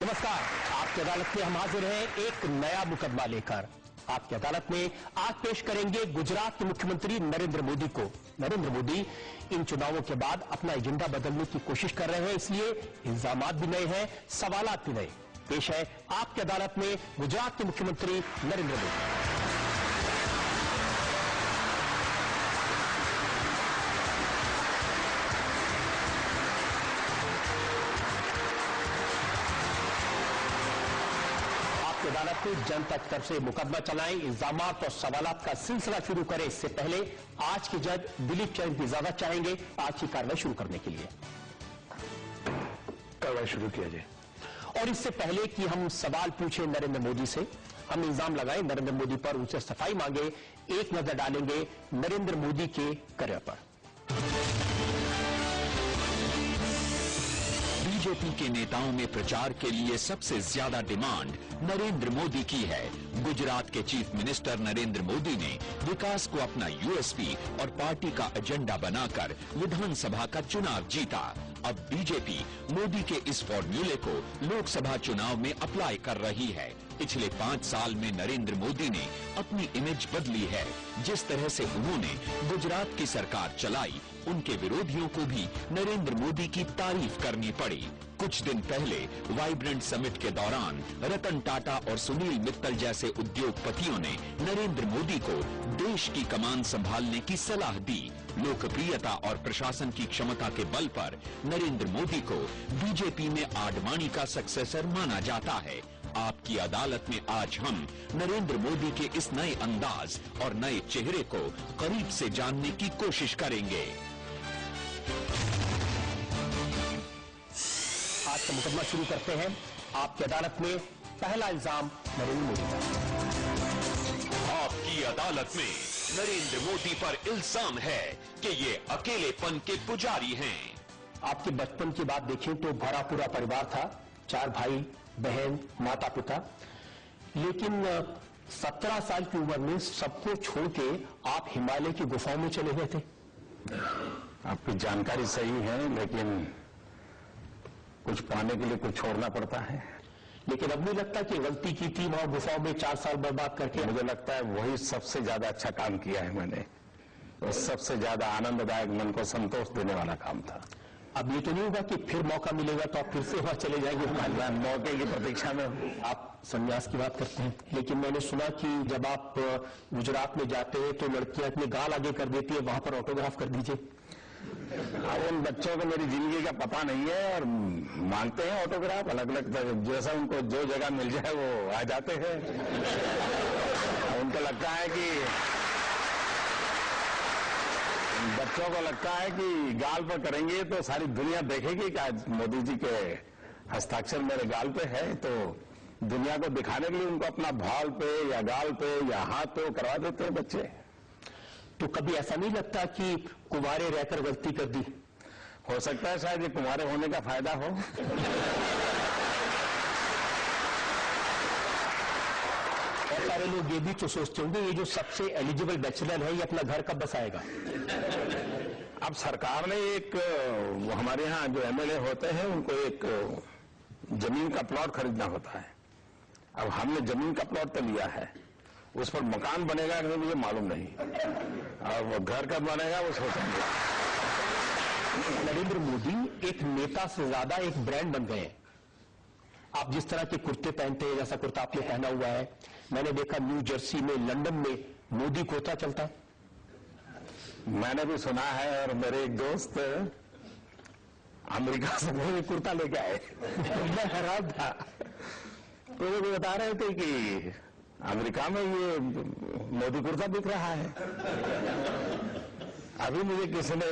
नमस्कार, आपकी अदालत में हम हाजिर हैं एक नया मुकदमा लेकर। आपकी अदालत में आज पेश करेंगे गुजरात के मुख्यमंत्री नरेंद्र मोदी को। नरेंद्र मोदी इन चुनावों के बाद अपना एजेंडा बदलने की कोशिश कर रहे हैं, इसलिए इल्जामात भी नए हैं, सवालात भी नए। पेश है आपकी अदालत में गुजरात के मुख्यमंत्री नरेंद्र मोदी। अदालत की जनता की तरफ से मुकदमा चलाएं, इल्जामात और सवालात का सिलसिला शुरू करें। इससे पहले आज के जज दिलीप चंद की इजाजत चाहेंगे आज की कार्रवाई शुरू करने के लिए। कार्रवाई शुरू किया जाए। और इससे पहले कि हम सवाल पूछें नरेंद्र मोदी से, हम इल्जाम लगाएं नरेंद्र मोदी पर, उनसे सफाई मांगे, एक नजर डालेंगे नरेंद्र मोदी के करियर पर। बीजेपी के नेताओं में प्रचार के लिए सबसे ज्यादा डिमांड नरेंद्र मोदी की है। गुजरात के चीफ मिनिस्टर नरेंद्र मोदी ने विकास को अपना यूएसपी और पार्टी का एजेंडा बनाकर विधानसभा का चुनाव जीता। अब बीजेपी मोदी के इस फॉर्मूले को लोकसभा चुनाव में अप्लाई कर रही है। पिछले 5 साल में नरेंद्र मोदी ने अपनी इमेज बदली है। जिस तरह से उन्होंने गुजरात की सरकार चलाई, उनके विरोधियों को भी नरेंद्र मोदी की तारीफ करनी पड़ी। कुछ दिन पहले वाइब्रेंट समिट के दौरान रतन टाटा और सुनील मित्तल जैसे उद्योगपतियों ने नरेंद्र मोदी को देश की कमान संभालने की सलाह दी। लोकप्रियता और प्रशासन की क्षमता के बल पर नरेंद्र मोदी को बीजेपी में आडवाणी का सक्सेसर माना जाता है। आपकी अदालत में आज हम नरेंद्र मोदी के इस नए अंदाज और नए चेहरे को करीब से जानने की कोशिश करेंगे। आज का मुकदमा शुरू करते हैं। आपकी अदालत में पहला इल्जाम नरेंद्र मोदी का। आपकी अदालत में नरेंद्र मोदी पर इल्जाम है कि ये अकेलेपन के पुजारी हैं। आपके बचपन की बात देखें तो भरा पूरा परिवार था, 4 भाई बहन, माता पिता, लेकिन 17 साल की उम्र में सबको छोड़ के आप हिमालय की गुफाओं में चले गए थे। आपकी जानकारी सही है, लेकिन कुछ पाने के लिए कुछ छोड़ना पड़ता है। लेकिन अब नहीं लगता कि गलती की थी वहां गुफाओं में 4 साल बर्बाद करके? मुझे लगता है वही सबसे ज्यादा अच्छा काम किया है मैंने, और सबसे ज्यादा आनंददायक, मन को संतोष देने वाला काम था। अब ये तो नहीं होगा कि फिर मौका मिलेगा तो आप फिर से वहां चले जाएंगे? मैं मौके की प्रतीक्षा में हूं। आप संन्यास की बात करते हैं, लेकिन मैंने सुना कि जब आप गुजरात में जाते हैं तो लड़कियां अपनी गाल आगे कर देती है, वहां पर ऑटोग्राफ कर दीजिए। अब उन बच्चों को मेरी जिंदगी का पता नहीं है और मांगते हैं ऑटोग्राफ, अलग अलग जैसा उनको जो जगह मिल जाए वो आ जाते हैं। उनको लगता है कि बच्चों को लगता है कि गाल पर करेंगे तो सारी दुनिया देखेगी कि आज मोदी जी के हस्ताक्षर मेरे गाल पे है, तो दुनिया को दिखाने के लिए उनको अपना भाल पे या गाल पे या हाथ पे करवा देते हैं बच्चे। तो कभी ऐसा नहीं लगता कि कुंवारे रहकर गलती कर दी? हो सकता है शायद ये कुंवारे होने का फायदा हो। और सारे लोग ये भी तो सोचते होंगे ये जो सबसे एलिजिबल बैचलर है ये अपना घर कब बसाएगा? अब सरकार ने एक, हमारे यहाँ जो एमएलए होते हैं उनको एक जमीन का प्लॉट खरीदना होता है। अब हमने जमीन का प्लॉट तो लिया है, उस पर मकान बनेगा कि नहीं मुझे मालूम नहीं, और वो घर कब बनेगा वो सोचेंगे। नरेंद्र मोदी एक नेता से ज्यादा एक ब्रांड बन गए हैं। आप जिस तरह के कुर्ते पहनते हैं, जैसा कुर्ता आपने पहना हुआ है, मैंने देखा न्यू जर्सी में, लंदन में मोदी कुर्ता चलता है। मैंने भी सुना है, और मेरे एक दोस्त अमेरिका से मोदी कुर्ता लेके आए। मैं हैरान था, तो वो बता रहे थे कि अमेरिका में ये मोदी कुर्ता बिक रहा है। अभी मुझे किसी ने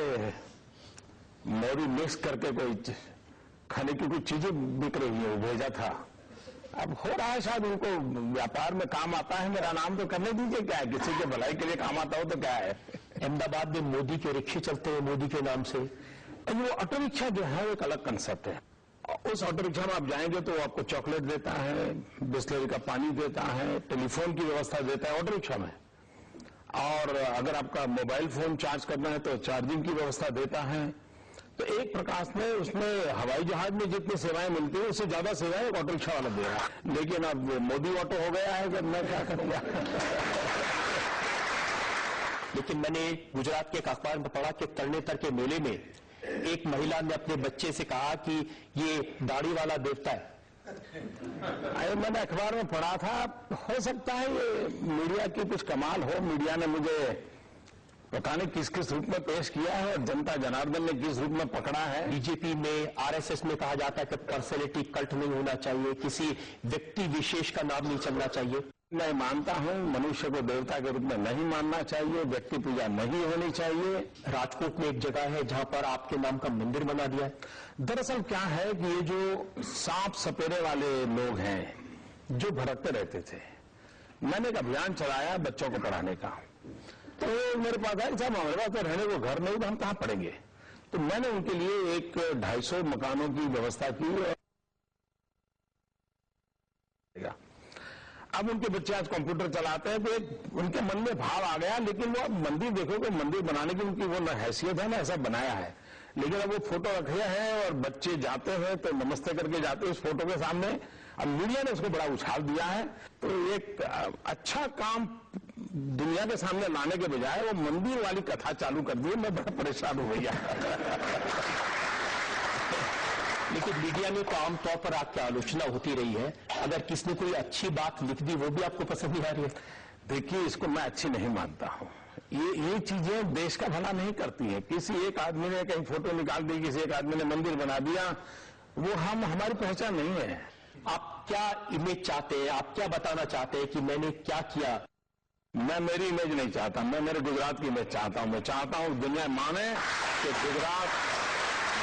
मोदी मिक्स करके कोई खाने की कुछ चीजें बिक रही है वो भेजा था। अब हो रहा है, शायद उनको व्यापार में काम आता है। मेरा नाम तो करने दीजिए, क्या है, किसी के भलाई के लिए काम आता हो तो क्या है। अहमदाबाद में मोदी के रिक्शे चलते हैं मोदी के नाम से। वो ऑटो रिक्शा जो है वो एक अलग कंसेप्ट है। उस ऑटो रिक्शा में आप जाएंगे तो वो आपको चॉकलेट देता है, बिस्लरी का पानी देता है, टेलीफोन की व्यवस्था देता है ऑटो रिक्शा में, और अगर आपका मोबाइल फोन चार्ज करना है तो चार्जिंग की व्यवस्था देता है। तो एक प्रकाश में उसमें हवाई जहाज में जितनी सेवाएं मिलती है उससे ज्यादा सेवाएं एक ऑटो रिक्शा वाला दे रहा है। लेकिन अब वो मोदी ऑटो हो गया है, जब मैं क्या करूंगा। लेकिन मैंने गुजरात के एक अखबार में पढ़ा कि तरणेतर के मेले में एक महिला ने अपने बच्चे से कहा कि ये दाढ़ी वाला देवता है। अरे मैंने अखबार में पढ़ा था, हो सकता है ये मीडिया की कुछ कमाल हो। मीडिया ने मुझे पता नहीं किस किस रूप में पेश किया है और जनता जनार्दन ने किस रूप में पकड़ा है। बीजेपी में, आरएसएस में कहा जाता है कि पर्सनैलिटी कल्ट नहीं होना चाहिए, किसी व्यक्ति विशेष का नाम नहीं चलना चाहिए। मैं मानता हूं मनुष्य को देवता के रूप में नहीं मानना चाहिए, व्यक्ति पूजा नहीं होनी चाहिए। राजकोट में एक जगह है जहां पर आपके नाम का मंदिर बना दिया है। दरअसल क्या है कि ये जो सांप सपेरे वाले लोग हैं जो भटकते रहते थे, मैंने एक अभियान चलाया बच्चों को पढ़ाने का। तो मेरे पास आए, साहब हमारे पास तो रहने को घर नहीं, तो हम कहां पढ़ेंगे। तो मैंने उनके लिए एक 250 मकानों की व्यवस्था की। अब उनके बच्चे आज कंप्यूटर चलाते हैं, तो उनके मन में भाव आ गया। लेकिन वो मंदिर देखोगे, मंदिर बनाने की उनकी वो हैसियत है ना, ऐसा बनाया है। लेकिन अब वो फोटो रखे हैं और बच्चे जाते हैं तो नमस्ते करके जाते हैं उस फोटो के सामने। अब मीडिया ने उसको बड़ा उछाल दिया है। तो एक अच्छा काम दुनिया के सामने लाने के बजाय वो मंदिर वाली कथा चालू कर दी। मैं बड़ा परेशान हो गया। लेकिन मीडिया में तो आमतौर पर आपकी आलोचना होती रही है। अगर किसने कोई अच्छी बात लिख दी वो भी आपको पसंद नहीं आ रही है। देखिए, इसको मैं अच्छी नहीं मानता हूं। ये चीजें देश का भला नहीं करती हैं। किसी एक आदमी ने कहीं फोटो निकाल दी, किसी एक आदमी ने मंदिर बना दिया, वो हमारी पहचान नहीं है। आप क्या इमेज चाहते हैं, आप क्या बताना चाहते हैं कि मैंने क्या किया? मैं मेरी इमेज नहीं चाहता, मैं मेरे गुजरात की इमेज चाहता हूं। मैं चाहता हूं दुनिया माने कि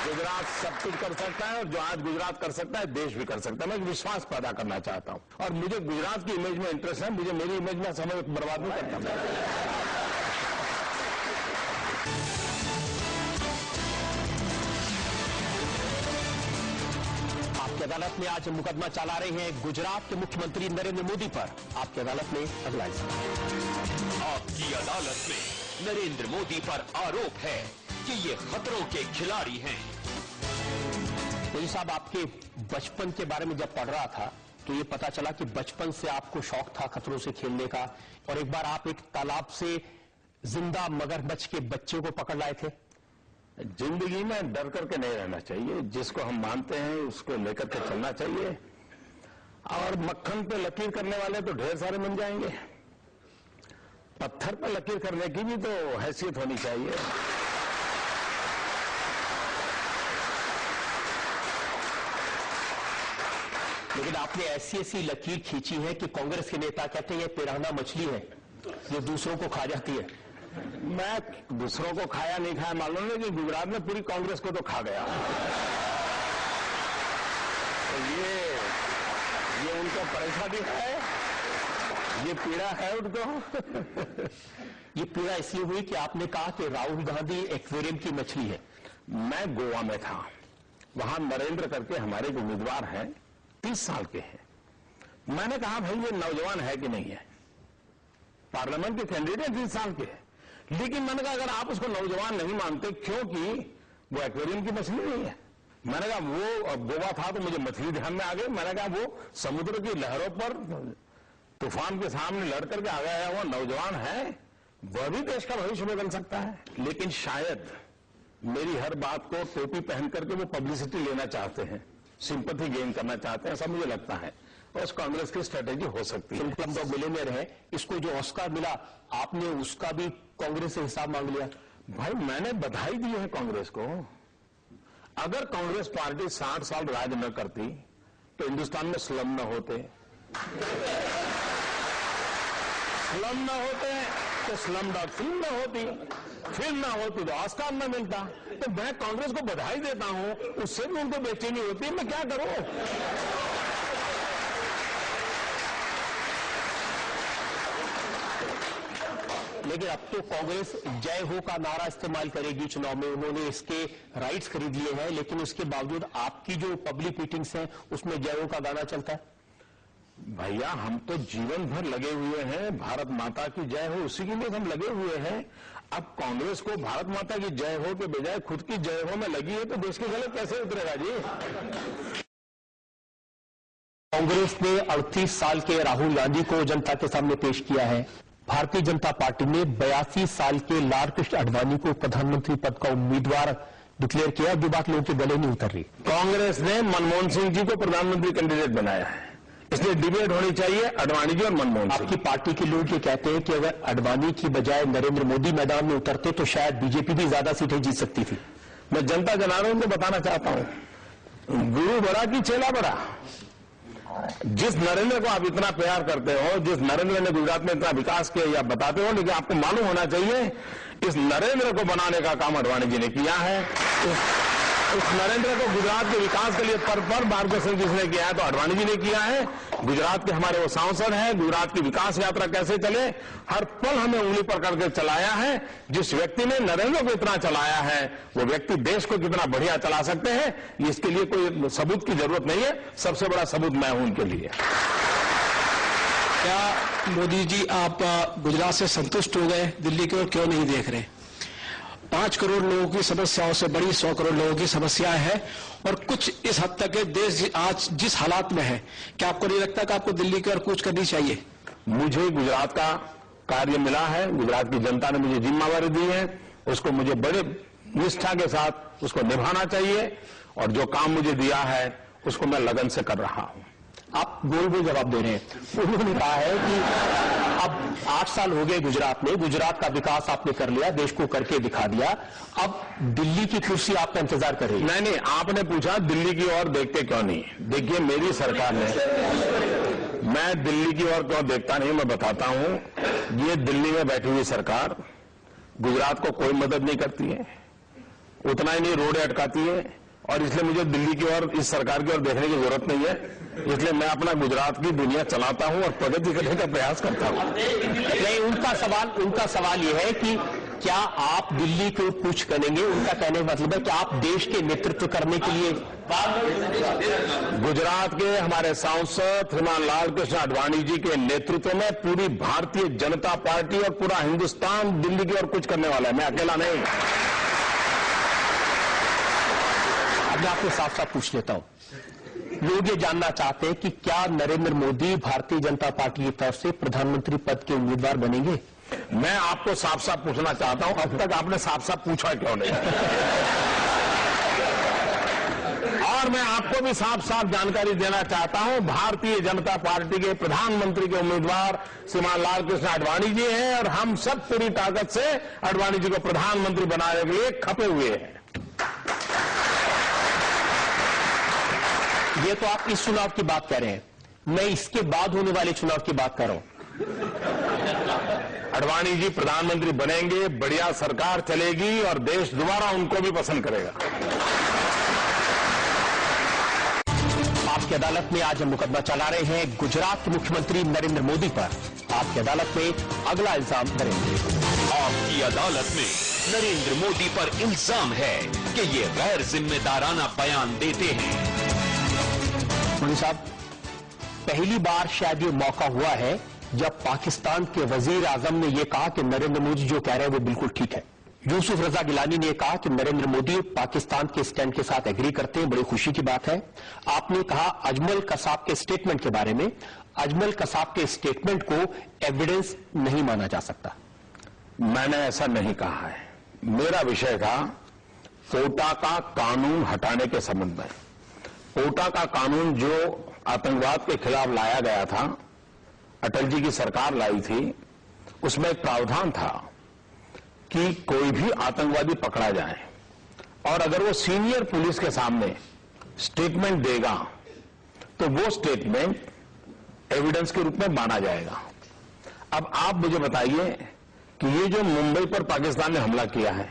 गुजरात सब कुछ कर सकता है, और जो आज गुजरात कर सकता है देश भी कर सकता है। मैं विश्वास पैदा करना चाहता हूं और मुझे गुजरात की इमेज में इंटरेस्ट है। मुझे मेरी इमेज में समय बर्बाद नहीं करता। आपकी अदालत में आज मुकदमा चला रहे हैं गुजरात के मुख्यमंत्री नरेंद्र मोदी पर। आपकी अदालत में अगला आपकी अदालत में नरेंद्र मोदी पर आरोप है कि ये खतरों के खिलाड़ी हैं। मोदी साहब, आपके बचपन के बारे में जब पढ़ रहा था तो ये पता चला कि बचपन से आपको शौक था खतरों से खेलने का, और एक बार आप एक तालाब से जिंदा मगरमच्छ के बच्चे को पकड़ लाए थे। जिंदगी में डर करके नहीं रहना चाहिए। जिसको हम मानते हैं उसको लेकर के चलना चाहिए। और मक्खन पे लकीर करने वाले तो ढेर सारे मिल जाएंगे, पत्थर पे लकीर करने की भी तो हैसियत होनी चाहिए। लेकिन आपने ऐसी लकीर खींची है कि कांग्रेस के नेता कहते हैं ये पिराना मछली है, ये दूसरों को खा जाती है। मैं दूसरों को खाया नहीं खाया मालूम नहीं, कि गुजरात में पूरी कांग्रेस को तो खा गया। तो ये उनको परेशानी है, ये पीड़ा है उनको। ये पीड़ा इसलिए हुई कि आपने कहा कि राहुल गांधी एक्वेरियम की मछली है। मैं गोवा में था, वहां नरेंद्र करके हमारे जो उम्मीदवार हैं 30 साल के हैं। मैंने कहा भाई ये नौजवान है कि नहीं है, पार्लियामेंट के कैंडिडेट 30 साल के हैं। लेकिन मैंने कहा अगर आप उसको नौजवान नहीं मानते, क्योंकि वो एक्वेरियम की मछली नहीं है। मैंने कहा वो गोवा था तो मुझे मछली ध्यान में आ गई। मैंने कहा वो समुद्र की लहरों पर तूफान के सामने लड़ करके आ गया, वो नौजवान है, वह भी देश का भविष्य बदल सकता है। लेकिन शायद मेरी हर बात को टोपी पहन करके वो पब्लिसिटी लेना चाहते हैं, सिंपैथी गेन करना चाहते हैं, ऐसा मुझे लगता है। और उस कांग्रेस की स्ट्रेटेजी हो सकती है। क्लब ऑफ मिलियनेयर है, इसको जो ऑस्कर मिला आपने उसका भी कांग्रेस से हिसाब मांग लिया। भाई मैंने बधाई दी है कांग्रेस को। अगर कांग्रेस पार्टी 60 साल राज न करती तो हिंदुस्तान में स्लम न होते, स्लम न होते तो स्लम डॉग फिल्म न होती, फिल्म न होती तो ऑस्कर न मिलता। तो मैं कांग्रेस को बधाई देता हूं, उससे भी उनको बेचैनी होती है। मैं क्या करूं? लेकिन अब तो कांग्रेस जय हो का नारा इस्तेमाल करेगी चुनाव में। उन्होंने इसके राइट्स खरीद लिए हैं, लेकिन उसके बावजूद आपकी जो पब्लिक मीटिंग्स हैं उसमें जय हो का गाना चलता है। भैया हम तो जीवन भर लगे हुए हैं, भारत माता की जय हो उसी के लिए हम लगे हुए हैं। अब कांग्रेस को भारत माता की जय हो के बजाय खुद की जय हो में लगी है, तो देश के गले कैसे उतरेगा जी? कांग्रेस ने 38 साल के राहुल गांधी को जनता के सामने पेश किया है। भारतीय जनता पार्टी ने 82 साल के लाल कृष्ण आडवाणी को प्रधानमंत्री पद का उम्मीदवार डिक्लेयर किया, जो बात लोगों के गले नहीं उतर रही। कांग्रेस ने मनमोहन सिंह जी को प्रधानमंत्री कैंडिडेट बनाया है, इसलिए डिबेट होनी चाहिए आडवाणी जी और मनमोहन सिंह। आपकी पार्टी के लोग ये कहते हैं कि अगर आडवाणी की बजाय नरेंद्र मोदी मैदान में उतरते तो शायद बीजेपी भी ज्यादा सीटें जीत सकती थी। मैं जनता जनार्दन को बताना चाहता हूं, गुरु बड़ा कि चेला बड़ा। जिस नरेंद्र को आप इतना प्यार करते हो, जिस नरेंद्र ने गुजरात में इतना विकास किया या बताते हो, लेकिन आपको मालूम होना चाहिए इस नरेंद्र को बनाने का काम आडवाणी जी ने किया है। उस नरेंद्र को गुजरात के विकास के लिए पर मार्गदर्शन किसने किया है? तो आडवाणी जी ने किया है। गुजरात के हमारे वो सांसद हैं, गुजरात की विकास यात्रा कैसे चले हर पल हमें उंगली पर करके चलाया है। जिस व्यक्ति ने नरेंद्र को इतना चलाया है, वो व्यक्ति देश को कितना बढ़िया चला सकते हैं, इसके लिए कोई सबूत की जरूरत नहीं है। सबसे बड़ा सबूत मैं हूं उनके लिए। क्या मोदी जी आप गुजरात से संतुष्ट हो गए? दिल्ली की ओर क्यों नहीं देख रहे? 5 करोड़ लोगों की समस्याओं से बड़ी 100 करोड़ लोगों की समस्याएं हैं और कुछ इस हद तक देश आज जिस हालात में है, क्या आपको नहीं लगता कि आपको दिल्ली की ओर कूच करनी चाहिए? मुझे गुजरात का कार्य मिला है, गुजरात की जनता ने मुझे जिम्मेवारी दी है, उसको मुझे बड़े निष्ठा के साथ उसको निभाना चाहिए और जो काम मुझे दिया है उसको मैं लगन से कर रहा हूं। आप गोल जवाब दे रहे हैं। उन्होंने कहा है कि अब 8 साल हो गए गुजरात में, गुजरात का विकास आपने कर लिया, देश को करके दिखा दिया, अब दिल्ली की कुर्सी आपका इंतजार कर रही है। नहीं, आपने पूछा दिल्ली की ओर देखते क्यों नहीं। देखिए, मेरी सरकार ने, मैं दिल्ली की ओर क्यों देखता नहीं, मैं बताता हूं। ये दिल्ली में बैठी हुई सरकार गुजरात को कोई मदद नहीं करती है, उतना ही नहीं रोडें अटकाती है, और इसलिए मुझे दिल्ली की ओर, इस सरकार की ओर देखने की जरूरत नहीं है। इसलिए मैं अपना गुजरात की दुनिया चलाता हूं और प्रगति करने का प्रयास करता हूं। नहीं, उनका सवाल यह है कि क्या आप दिल्ली को पूछ करेंगे? उनका कहने का मतलब है कि आप देश के नेतृत्व करने के लिए। गुजरात के हमारे सांसद श्रीमान लाल कृष्ण आडवाणी जी के नेतृत्व में पूरी भारतीय जनता पार्टी और पूरा हिंदुस्तान दिल्ली की ओर कुछ करने वाला है, मैं अकेला नहीं। अब मैं आपको साफ साफ पूछ लेता हूं, लोग ये जानना चाहते हैं कि क्या नरेंद्र मोदी भारतीय जनता पार्टी की तरफ से प्रधानमंत्री पद के उम्मीदवार बनेंगे? मैं आपको साफ साफ पूछना चाहता हूं, अब तक आपने साफ साफ पूछा क्यों नहीं? और मैं आपको भी साफ साफ जानकारी देना चाहता हूं, भारतीय जनता पार्टी के प्रधानमंत्री के उम्मीदवार श्रीमान लाल कृष्ण आडवाणी जी हैं और हम सब पूरी ताकत से आडवाणी जी को प्रधानमंत्री बनाने के लिए खपे हुए हैं। ये तो आप इस चुनाव की बात कर रहे हैं, मैं इसके बाद होने वाले चुनाव की बात कर रहा हूं। आडवाणी जी प्रधानमंत्री बनेंगे, बढ़िया सरकार चलेगी और देश दोबारा उनको भी पसंद करेगा। आपकी अदालत में आज हम मुकदमा चला रहे हैं गुजरात के मुख्यमंत्री नरेंद्र मोदी पर। आपकी अदालत में अगला इल्जाम करेंगे। आपकी अदालत में नरेंद्र मोदी पर इल्जाम है कि ये गैर जिम्मेदाराना बयान देते हैं। मोदी साहब, पहली बार शायद ये मौका हुआ है जब पाकिस्तान के वजीर आजम ने यह कहा कि नरेंद्र मोदी जो कह रहे हैं वो बिल्कुल ठीक है। यूसुफ रजा गिलानी ने कहा कि नरेंद्र मोदी पाकिस्तान के स्टैंड के साथ एग्री करते हैं, बड़ी खुशी की बात है। आपने कहा अजमल कसाब के स्टेटमेंट के बारे में, अजमल कसाब के स्टेटमेंट को एविडेंस नहीं माना जा सकता। मैंने ऐसा नहीं कहा है। मेरा विषय था पोटा का कानून हटाने के संबंध में। पोटा का कानून जो आतंकवाद के खिलाफ लाया गया था, अटल जी की सरकार लाई थी, उसमें एक प्रावधान था कि कोई भी आतंकवादी पकड़ा जाए और अगर वो सीनियर पुलिस के सामने स्टेटमेंट देगा तो वो स्टेटमेंट एविडेंस के रूप में माना जाएगा। अब आप मुझे बताइए कि ये जो मुंबई पर पाकिस्तान ने हमला किया है,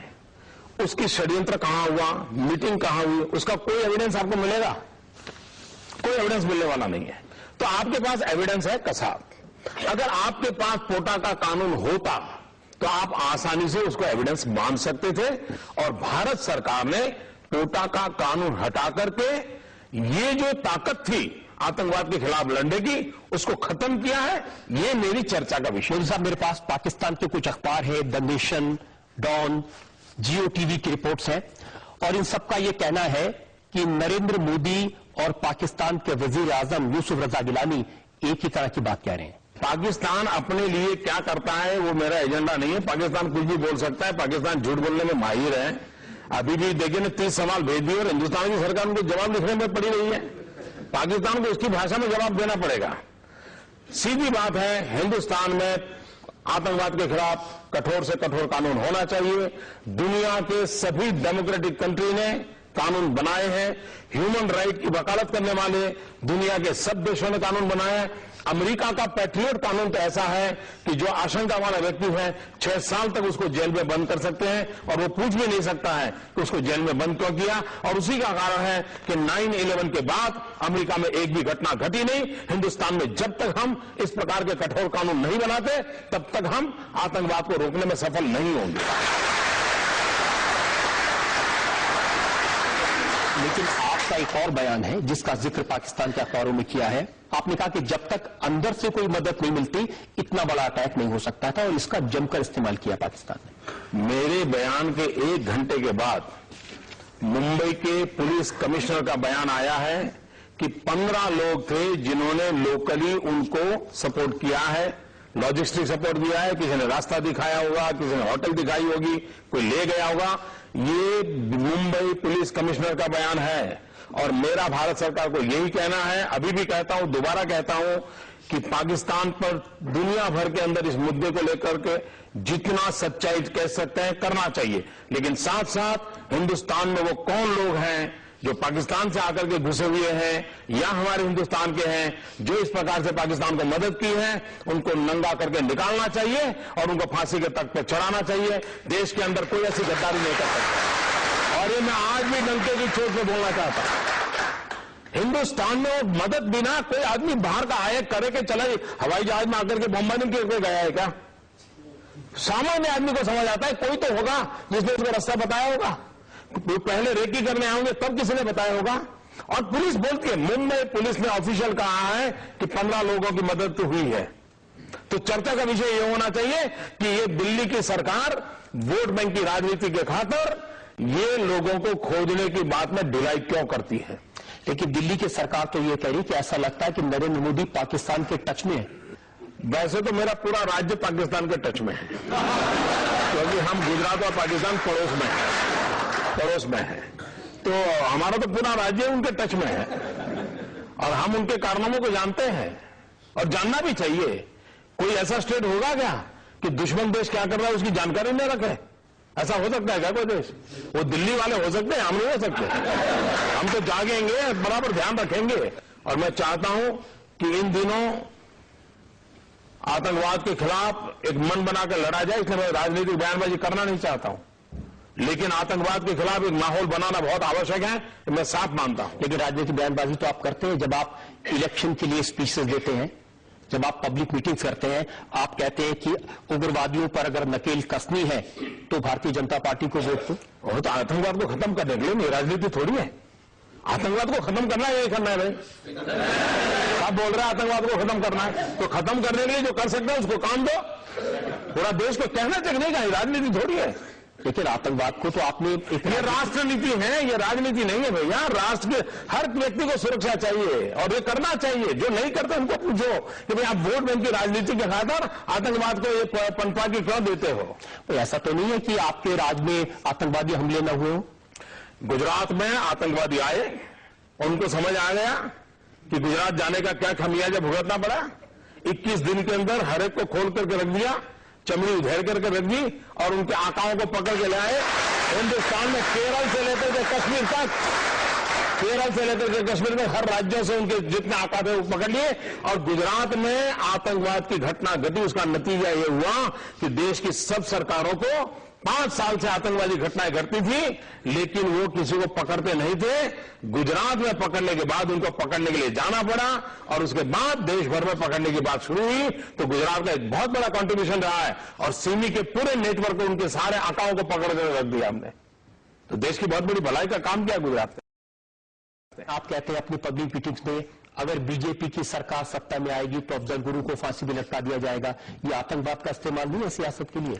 उसकी षड्यंत्र कहां हुआ, मीटिंग कहां हुई, उसका कोई एविडेंस आपको मिलेगा? कोई एविडेंस मिलने वाला नहीं है। तो आपके पास एविडेंस है कसाब। अगर आपके पास पोटा का कानून होता तो आप आसानी से उसको एविडेंस मान सकते थे, और भारत सरकार ने पोटा का कानून हटा करके ये जो ताकत थी आतंकवाद के खिलाफ लड़ने की, उसको खत्म किया है। ये मेरी चर्चा का विषय। मोदी साहब, मेरे पास पाकिस्तान के कुछ अखबार है, the Nation, Dawn, Geo TV की रिपोर्ट्स हैं और इन सबका यह कहना है कि नरेंद्र मोदी और पाकिस्तान के वजीर आजम यूसुफ रजा गिलानी एक ही तरह की बात कह रहे हैं। पाकिस्तान अपने लिए क्या करता है वो मेरा एजेंडा नहीं है। पाकिस्तान कुछ भी बोल सकता है, पाकिस्तान झूठ बोलने में माहिर है। अभी भी देखिए ना 30 सवाल भेज दिए और हिंदुस्तान की सरकार उनको जवाब लिखने में पड़ी रही है। पाकिस्तान को उसकी भाषा में जवाब देना पड़ेगा। सीधी बात है, हिंदुस्तान में आतंकवाद के खिलाफ कठोर से कठोर कानून होना चाहिए। दुनिया के सभी डेमोक्रेटिक कंट्री ने कानून बनाए हैं। ह्यूमन राइट की वकालत करने वाले दुनिया के सब देशों ने कानून बनाए हैं। अमेरिका का पैट्रियट कानून तो ऐसा है कि जो आशंका वाला व्यक्ति है 6 साल तक उसको जेल में बंद कर सकते हैं और वो पूछ भी नहीं सकता है कि उसको जेल में बंद क्यों किया। और उसी का कारण है कि 9/11 के बाद अमेरिका में एक भी घटना घटी नहीं। हिंदुस्तान में जब तक हम इस प्रकार के कठोर कानून नहीं बनाते तब तक हम आतंकवाद को रोकने में सफल नहीं होंगे। लेकिन आपका एक और बयान है जिसका जिक्र पाकिस्तान के अखबारों में किया है। आपने कहा कि जब तक अंदर से कोई मदद नहीं मिलती इतना बड़ा अटैक नहीं हो सकता था और इसका जमकर इस्तेमाल किया पाकिस्तान ने। मेरे बयान के 1 घंटे के बाद मुंबई के पुलिस कमिश्नर का बयान आया है कि 15 लोग थे जिन्होंने लोकली उनको सपोर्ट किया है, लॉजिस्टिक सपोर्ट दिया है। किसी ने रास्ता दिखाया होगा, किसी ने होटल दिखाई होगी, कोई ले गया होगा। ये मुंबई पुलिस कमिश्नर का बयान है और मेरा भारत सरकार को यही कहना है, अभी भी कहता हूं, दोबारा कहता हूं कि पाकिस्तान पर दुनिया भर के अंदर इस मुद्दे को लेकर के जितना सच्चाई कह सकते हैं करना चाहिए। लेकिन साथ साथ हिंदुस्तान में वो कौन लोग हैं जो पाकिस्तान से आकर के घुसे हुए हैं या हमारे हिंदुस्तान के हैं जो इस प्रकार से पाकिस्तान को मदद की है, उनको नंगा करके निकालना चाहिए और उनको फांसी के तख्त पर चढ़ाना चाहिए। देश के अंदर कोई ऐसी गद्दारी नहीं कर सकता। और ये मैं आज भी डंके की चोट पे बोलना चाहता हूं, हिंदुस्तान में मदद बिना कोई आदमी बाहर का आए करे के चला हवाई जहाज में आकर के बम्बई नहीं करके गया है क्या? सामान्य आदमी को समझ आता है कोई तो होगा जिसने उसको रास्ता बताया होगा। पहले रेकी करने आएंगे तब किसी ने बताया होगा। और पुलिस बोलती है, मुंबई पुलिस ने ऑफिशियल कहा है कि 15 लोगों की मदद तो हुई है। तो चर्चा का विषय यह होना चाहिए कि ये दिल्ली की सरकार वोट बैंक की राजनीति के खातिर ये लोगों को खोजने की बात में ढिलाई क्यों करती है। लेकिन दिल्ली की सरकार तो ये कह रही कि ऐसा लगता है कि नरेंद्र मोदी पाकिस्तान के टच में है। वैसे तो मेरा पूरा राज्य पाकिस्तान के टच में है क्योंकि हम गुजरात और पाकिस्तान पड़ोस में है, तो हमारा तो पूरा राज्य उनके टच में है और हम उनके कारनामों को जानते हैं और जानना भी चाहिए। कोई ऐसा स्टेट होगा क्या कि दुश्मन देश क्या कर रहा है उसकी जानकारी नहीं रखे? ऐसा हो सकता है क्या कोई देश? वो दिल्ली वाले हो सकते हैं, हम नहीं हो सकते। हम तो जागेंगे, बराबर ध्यान रखेंगे। और मैं चाहता हूं कि इन दिनों आतंकवाद के खिलाफ एक मन बनाकर लड़ा जाए, इसलिए मैं राजनीतिक बयानबाजी करना नहीं चाहता हूं, लेकिन आतंकवाद के खिलाफ एक माहौल बनाना बहुत आवश्यक है, मैं साफ मानता हूं। लेकिन राजनीतिक बयानबाजी तो आप करते हैं जब आप इलेक्शन के लिए स्पीचेस देते हैं, जब आप पब्लिक मीटिंग्स करते हैं। आप कहते हैं कि उग्रवादियों पर अगर नकेल कसनी है तो भारतीय जनता पार्टी को वोट दो। और तो आतंकवाद को खत्म करने के लिए राजनीति थोड़ी है। आतंकवाद को खत्म करना है, यही करना है भाई। आप बोल रहे हैं आतंकवाद को खत्म करना है, तो खत्म करने के लिए जो कर सकते हैं उसको काम दो। पूरा देश को कहना चाहिए का राजनीति थोड़ी है। लेकिन आतंकवाद को तो आपने ये राष्ट्र नीति है, ये राजनीति नहीं है भैया। राष्ट्र के हर व्यक्ति को सुरक्षा चाहिए और ये करना चाहिए। जो नहीं करते उनको पूछो कि भाई आप वोट बैंक की राजनीति के खातिर आतंकवाद को ये पनपा की क्यों देते हो? ऐसा तो नहीं है कि आपके राज्य में आतंकवादी हमले न हुए हो? गुजरात में आतंकवादी आए, उनको समझ आ गया कि गुजरात जाने का क्या खमियाजा भुगतना पड़ा। 21 दिन के अंदर हर एक को खोल करके रख दिया, चमड़ी उधेड़ करके रख दी और उनके आकाओं को पकड़ के लाए। हिंदुस्तान में केरल से लेकर के कश्मीर तक, केरल से लेकर के कश्मीर में हर राज्यों से उनके जितने आका थे वो पकड़ लिए। और गुजरात में आतंकवाद की घटना घटी, उसका नतीजा ये हुआ कि देश की सब सरकारों को 5 साल से आतंकवादी घटनाएं घटती थी, लेकिन वो किसी को पकड़ते नहीं थे। गुजरात में पकड़ने के बाद उनको पकड़ने के लिए जाना पड़ा और उसके बाद देश भर में पकड़ने की बात शुरू हुई। तो गुजरात का एक बहुत बड़ा कंट्रीब्यूशन रहा है और सिमी के पूरे नेटवर्क को, उनके सारे आकाओं को पकड़ कर रख दिया हमने। तो देश की बहुत बड़ी भलाई का काम किया गुजरात ने। आप कहते हैं अपनी पब्लिक मीटिंग्स में अगर बीजेपी की सरकार सत्ता में आएगी तो अफजल गुरु को फांसी भी लटका दिया जाएगा। ये आतंकवाद का इस्तेमाल नहीं है सियासत के लिए?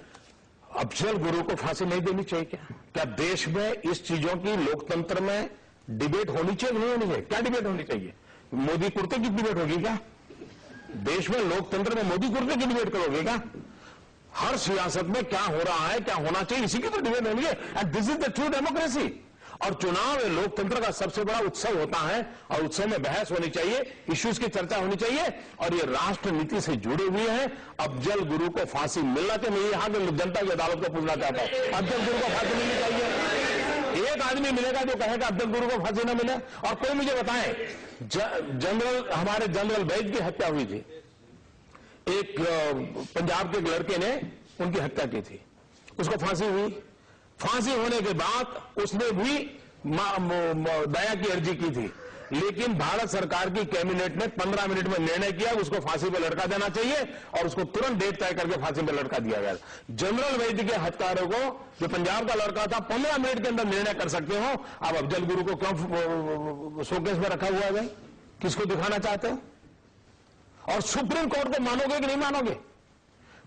अफजल गुरु को फांसी नहीं देनी चाहिए क्या देश में इस चीजों की लोकतंत्र में डिबेट होनी चाहिए नहीं होनी चाहिए? क्या डिबेट होनी चाहिए? मोदी कुर्ते की डिबेट होगी क्या? देश में लोकतंत्र में मोदी कुर्ते की डिबेट करोगे क्या? हर सियासत में क्या हो रहा है, क्या होना चाहिए, इसी की तो डिबेट होनी है। And this is the true democracy. और चुनाव लोकतंत्र का सबसे बड़ा उत्सव होता है और उत्सव में बहस होनी चाहिए, इश्यूज की चर्चा होनी चाहिए और ये राष्ट्र नीति से जुड़े हुए हैं। अफजल गुरु को फांसी मिलना चाहिए। मैं यहां के जनता की अदालत को पूछना चाहता हूं, अफजल गुरु को फांसी मिलनी चाहिए। एक आदमी मिलेगा जो कहेगा अफजल गुरु को फांसी न मिले? और कोई मुझे बताएं, हमारे जनरल बैज की हत्या हुई थी, एक पंजाब के एक लड़के ने उनकी हत्या की थी, उसको फांसी हुई। फांसी होने के बाद उसने भी दया की अर्जी की थी, लेकिन भारत सरकार की कैबिनेट ने 15 मिनट में निर्णय किया उसको फांसी पर लटका देना चाहिए और उसको तुरंत डेट तय करके फांसी पर लटका दिया गया। जनरल वैद्य के हत्यारों को, जो पंजाब का लड़का था, 15 मिनट के अंदर निर्णय कर सकते हो। अब अफजल गुरु को क्यों शोकेस में रखा हुआ है भाई? किसको दिखाना चाहते हो? और सुप्रीम कोर्ट को मानोगे कि नहीं मानोगे?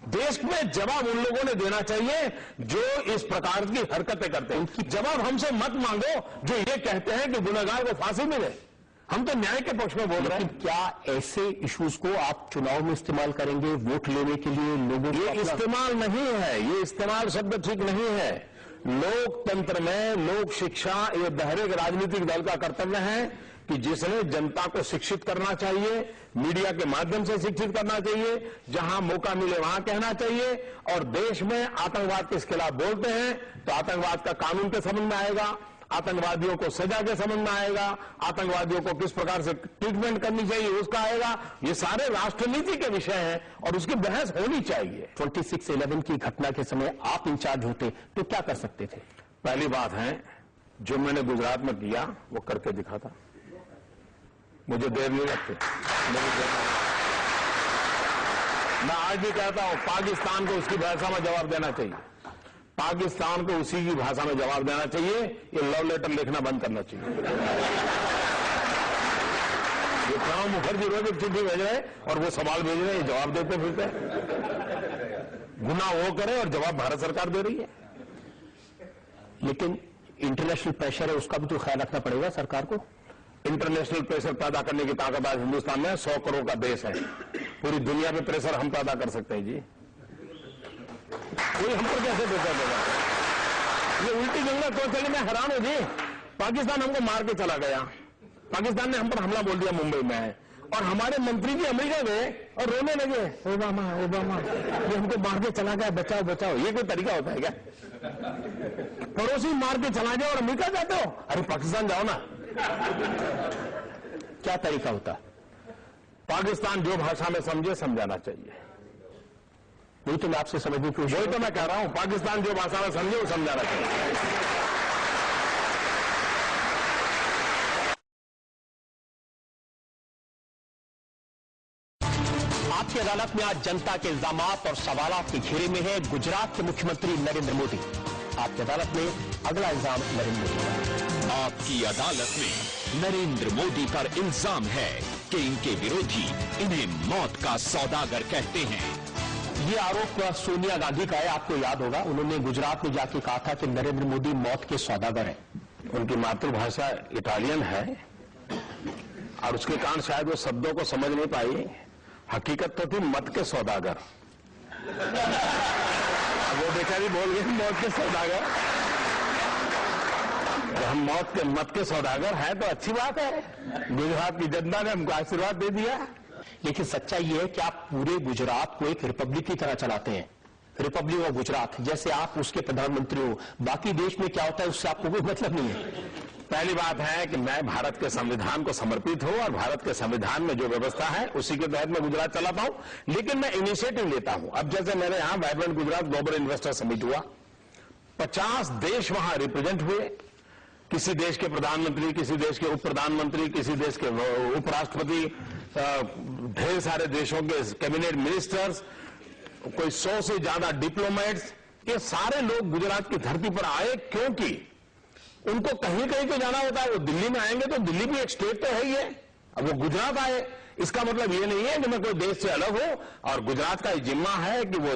देश में जवाब उन लोगों ने देना चाहिए जो इस प्रकार की हरकतें करते हैं। उनकी जवाब हमसे मत मांगो जो ये कहते हैं कि गुनहगार को फांसी मिले। हम तो न्याय के पक्ष में बोल रहे हैं। क्या ऐसे इश्यूज को आप चुनाव में इस्तेमाल करेंगे वोट लेने के लिए लोगों को? ये इस्तेमाल नहीं है, ये इस्तेमाल शब्द ठीक नहीं है। लोकतंत्र में लोक शिक्षा ये हरेक राजनीतिक दल का कर्तव्य है कि जिसने जनता को शिक्षित करना चाहिए, मीडिया के माध्यम से शिक्षित करना चाहिए, जहां मौका मिले वहां कहना चाहिए। और देश में आतंकवाद के खिलाफ बोलते हैं तो आतंकवाद का कानून के समझ में आएगा, आतंकवादियों को सजा के समझ में आएगा, आतंकवादियों को किस प्रकार से ट्रीटमेंट करनी चाहिए उसका आएगा। ये सारे राष्ट्रनीति के विषय हैं और उसकी बहस होनी चाहिए। 26/11 की घटना के समय आप इंचार्ज होते तो क्या कर सकते थे? पहली बात है, जो मैंने गुजरात में किया वो करके दिखाता। मुझे देर नहीं लगती। मैं आज भी कहता हूं, पाकिस्तान को उसकी भाषा में जवाब देना चाहिए, पाकिस्तान को उसी की भाषा में जवाब देना चाहिए। ये लव लेटर लिखना बंद करना चाहिए। ये प्रणब मुखर्जी रोज एक चिट्ठी भेज रहे और वो सवाल भेज रहे हैं, जवाब देते फिरते। गुनाह वो करे और जवाब भारत सरकार दे रही है। लेकिन इंटरनेशनल प्रेशर है, उसका भी तो ख्याल रखना पड़ेगा सरकार को। इंटरनेशनल प्रेशर पैदा करने की ताकत आज हिंदुस्तान में 100 करोड़ का देश है। पूरी दुनिया में प्रेशर हम पैदा कर सकते हैं जी। कोई हम पर कैसे प्रेशर देगा? ये उल्टी जंगल तो चली। मैं हैरान हूं जी, पाकिस्तान हमको मार के चला गया, पाकिस्तान ने हम पर हमला बोल दिया मुंबई में, और हमारे मंत्री जी अमेरिका गए और रोने लगे, ओबामा ओबामा ये हमको मार के चला गया, बचाओ बचाओ। ये कोई तरीका होता है क्या? पड़ोसी मार के चला जाओ और अमेरिका जाते हो? अरे पाकिस्तान जाओ ना। क्या तरीका होता? पाकिस्तान जो भाषा में समझे समझाना चाहिए। नहीं तो मैं आपसे समझने की कोशिश, वही तो मैं कह रहा हूं, पाकिस्तान जो भाषा में समझे वो समझाना चाहिए। आपकी अदालत में आज जनता के इल्जामात और सवालात के घेरे में है गुजरात के मुख्यमंत्री नरेंद्र मोदी। आपकी अदालत में अगला इल्जाम नरेंद्र मोदी का। आपकी अदालत में नरेंद्र मोदी पर इल्जाम है कि इनके विरोधी इन्हें मौत का सौदागर कहते हैं। ये आरोप सोनिया गांधी का है, आपको याद होगा, उन्होंने गुजरात में जाके कहा था कि नरेंद्र मोदी मौत के सौदागर हैं। उनकी मातृभाषा इटालियन है और उसके कारण शायद वो शब्दों को समझ नहीं पाई। हकीकत तो थी मत के सौदागर। वो बेचारी बोल गई मौत के सौदागर। तो हम मत के सौदागर हैं तो अच्छी बात है। गुजरात की जनता ने हमको आशीर्वाद दे दिया। लेकिन सच्चाई ये है कि आप पूरे गुजरात को एक रिपब्लिक की तरह चलाते हैं, रिपब्लिक ऑफ गुजरात, जैसे आप उसके प्रधानमंत्री हो। बाकी देश में क्या होता है उससे आपको कोई मतलब नहीं है। पहली बात है कि मैं भारत के संविधान को समर्पित हूं और भारत के संविधान में जो व्यवस्था है उसी के तहत मैं गुजरात चलाता हूं। लेकिन मैं इनिशिएटिव लेता हूं। अब जैसे मेरे यहां vibrant Gujarat global investor summit हुआ, 50 देश वहां रिप्रेजेंट हुए। किसी देश के प्रधानमंत्री, किसी देश के उप प्रधानमंत्री, किसी देश के उपराष्ट्रपति, ढेर सारे देशों के कैबिनेट मिनिस्टर्स, कोई 100 से ज्यादा डिप्लोमेट्स, ये सारे लोग गुजरात की धरती पर आए। क्योंकि उनको कहीं कहीं तो जाना होता है। वो दिल्ली में आएंगे तो दिल्ली भी एक स्टेट तो है ही है। अब वो गुजरात आए, इसका मतलब ये नहीं है कि मैं कोई देश से अलग हूं, और गुजरात का जिम्मा है कि वो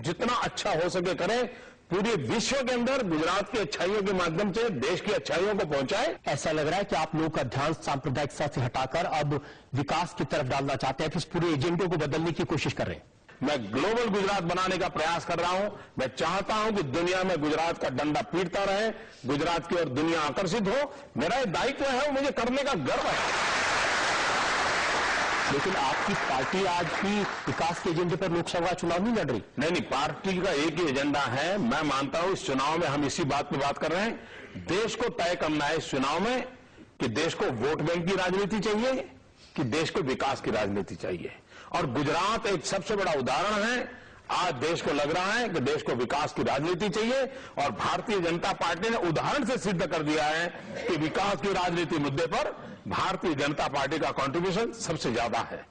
जितना अच्छा हो सके करे, पूरे विश्व के अंदर गुजरात की अच्छाइयों के माध्यम से देश की अच्छाइयों को पहुंचाए। ऐसा लग रहा है कि आप लोगों का ध्यान सांप्रदायिकता से हटाकर अब विकास की तरफ डालना चाहते हैं, कि इस पूरे एजेंडे को बदलने की कोशिश कर रहे हैं। मैं ग्लोबल गुजरात बनाने का प्रयास कर रहा हूं। मैं चाहता हूं कि दुनिया में गुजरात का डंडा पीटता रहे, गुजरात की ओर दुनिया आकर्षित हो। मेरा ये दायित्व है, मुझे करने का गर्व है। लेकिन आपकी पार्टी आज भी विकास के एजेंडे पर लोकसभा चुनाव नहीं लड़ रही। नहीं, पार्टी का एक ही एजेंडा है। मैं मानता हूं इस चुनाव में हम इसी बात पे बात कर रहे हैं। देश को तय करना है इस चुनाव में कि देश को वोट बैंक की राजनीति चाहिए कि देश को विकास की राजनीति चाहिए। और गुजरात एक सबसे बड़ा उदाहरण है। आज देश को लग रहा है कि देश को विकास की राजनीति चाहिए, और भारतीय जनता पार्टी ने उदाहरण से सिद्ध कर दिया है कि विकास की राजनीति मुद्दे पर भारतीय जनता पार्टी का कंट्रीब्यूशन सबसे ज्यादा है।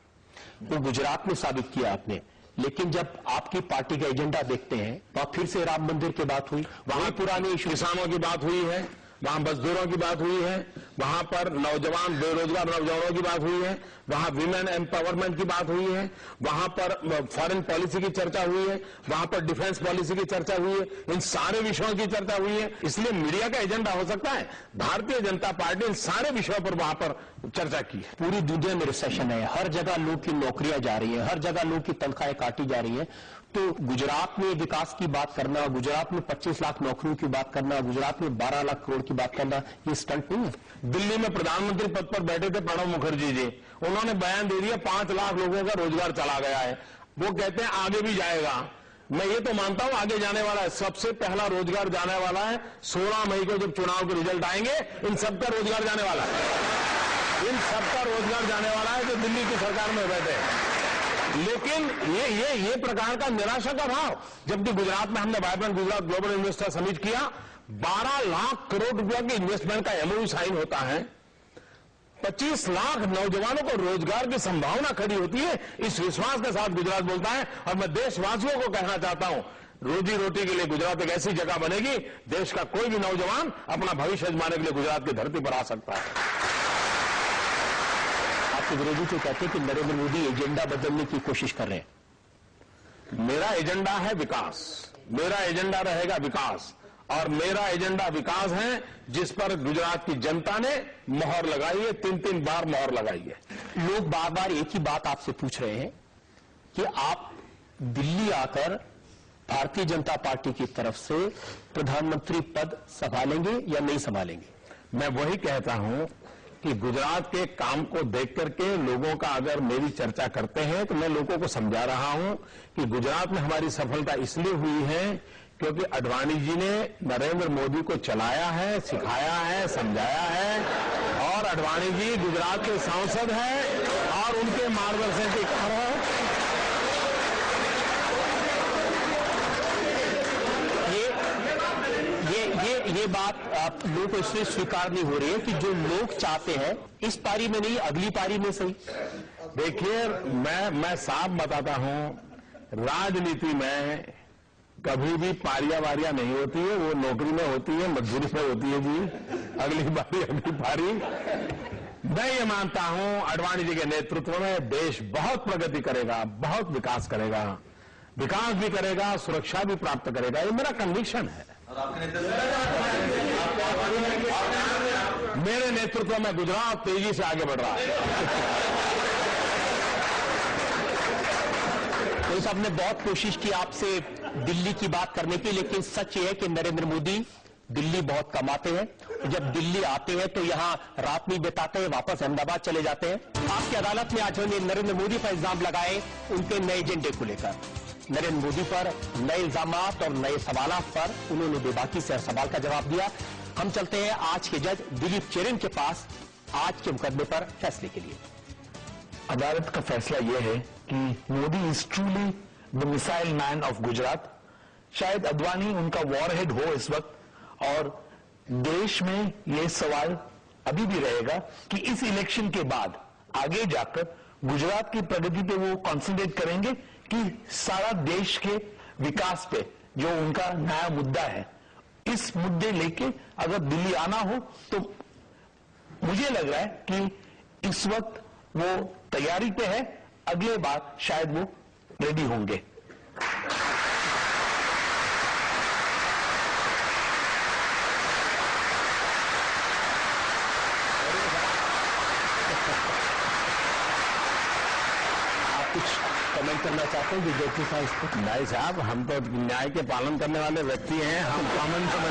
वो गुजरात में साबित किया आपने, लेकिन जब आपकी पार्टी का एजेंडा देखते हैं तो फिर से राम मंदिर की बात हुई, वहां पुराने किसानों की बात हुई है, वहां मजदूरों की बात हुई है, वहां पर नौजवान बेरोजगार नौजवानों की बात हुई है, वहां विमेन एम्पावरमेंट की बात हुई है, वहां पर फॉरेन पॉलिसी की चर्चा हुई है, वहां पर डिफेंस पॉलिसी की चर्चा हुई है। इन सारे विषयों की चर्चा हुई है। इसलिए मीडिया का एजेंडा हो सकता है, भारतीय जनता पार्टी इन सारे विषयों पर वहां पर चर्चा की है। पूरी दुनिया में रिसेशन है, हर जगह लोग की नौकरियां जा रही हैं, हर जगह लोग की तनख्वाहें काटी जा रही हैं। तो गुजरात में विकास की बात करना, गुजरात में 25 लाख नौकरियों की बात करना, गुजरात में 12 लाख करोड़ की बात करना, ये स्टंट नहीं है। दिल्ली में प्रधानमंत्री पद पर बैठे थे प्रणब मुखर्जी जी, उन्होंने बयान दे दिया 5 लाख लोगों का रोजगार चला गया है। वो कहते हैं आगे भी जाएगा। मैं ये तो मानता हूं आगे जाने वाला है। सबसे पहला रोजगार जाने वाला है 16 मई को, जब चुनाव के रिजल्ट आएंगे, इन सबका रोजगार जाने वाला है। इन सबका रोजगार जाने वाला है जो दिल्ली की सरकार में बैठे हैं। लेकिन ये प्रकार का निराशा का भाव, जबकि गुजरात में हमने vibrant Gujarat global investor summit किया, 12 लाख करोड़ रुपया के इन्वेस्टमेंट का एमओयू साइन होता है, 25 लाख नौजवानों को रोजगार की संभावना खड़ी होती है। इस विश्वास के साथ गुजरात बोलता है, और मैं देशवासियों को कहना चाहता हूं, रोजी रोटी के लिए गुजरात एक ऐसी जगह बनेगी, देश का कोई भी नौजवान अपना भविष्य आजमाने के लिए गुजरात की धरती पर आ सकता है। आपके विरोधी तो कहते हैं कि नरेंद्र मोदी एजेंडा बदलने की कोशिश कर रहे हैं। मेरा एजेंडा है विकास, मेरा एजेंडा रहेगा विकास, और मेरा एजेंडा विकास है जिस पर गुजरात की जनता ने मोहर लगाई है, 3-3 बार मोहर लगाई है। लोग बार बार एक ही बात आपसे पूछ रहे हैं कि आप दिल्ली आकर भारतीय जनता पार्टी की तरफ से प्रधानमंत्री पद संभालेंगे या नहीं संभालेंगे। मैं वही कहता हूं कि गुजरात के काम को देख करके लोगों का अगर मेरी चर्चा करते हैं, तो मैं लोगों को समझा रहा हूं कि गुजरात में हमारी सफलता इसलिए हुई है क्योंकि आडवाणी जी ने नरेंद्र मोदी को चलाया है, सिखाया है, समझाया है, और आडवाणी जी गुजरात के सांसद हैं और उनके मार्गदर्शन के कारण ये बात आप लोगों को इसलिए स्वीकार नहीं हो रही है कि जो लोग चाहते हैं इस पारी में नहीं, अगली पारी में सही। देखिए, मैं साफ बताता हूं, राजनीति में कभी भी पारियां वारियां नहीं होती है, वो नौकरी में होती है, मजदूरी में होती है जी। अगली बारी अगली पारी। मैं ये मानता हूं आडवाणी जी के नेतृत्व में देश बहुत प्रगति करेगा, बहुत विकास करेगा, विकास भी करेगा, सुरक्षा भी प्राप्त करेगा। ये मेरा कन्विक्शन है। मेरे नेतृत्व में गुजरात तेजी से आगे बढ़ रहा है। तो साहब ने बहुत कोशिश की आपसे दिल्ली की बात करने की, लेकिन सच ये है कि नरेंद्र मोदी दिल्ली बहुत कम आते हैं। जब दिल्ली आते हैं तो यहां रात नहीं बिताते हैं, वापस अहमदाबाद चले जाते हैं। आपकी अदालत में आज उन्होंने नरेंद्र मोदी पर इल्जाम लगाए उनके नए एजेंडे को लेकर। नरेंद्र मोदी पर नए इल्जामात और नए सवालों पर उन्होंने बेबाकी से हर सवाल का जवाब दिया। हम चलते हैं आज के जज दिलीप चेरिन के पास आज के मुकदमे पर फैसले के लिए। अदालत का फैसला यह है कि Modi is truly the missile man of Gujarat. शायद आडवाणी उनका वॉरहेड हो इस वक्त, और देश में यह सवाल अभी भी रहेगा कि इस इलेक्शन के बाद आगे जाकर गुजरात की प्रगति पे वो कॉन्सेंट्रेट करेंगे कि सारा देश के विकास पे जो उनका नया मुद्दा है, इस मुद्दे लेके अगर दिल्ली आना हो तो मुझे लग रहा है कि इस वक्त वो तैयारी पे है, अगले बार शायद वो रेडी होंगे। कुछ कमेंट करना चाहते हैं जो जेटली साहब इस पर? नहीं साहब, हम तो न्याय के पालन करने वाले व्यक्ति हैं, हम कॉमन समझ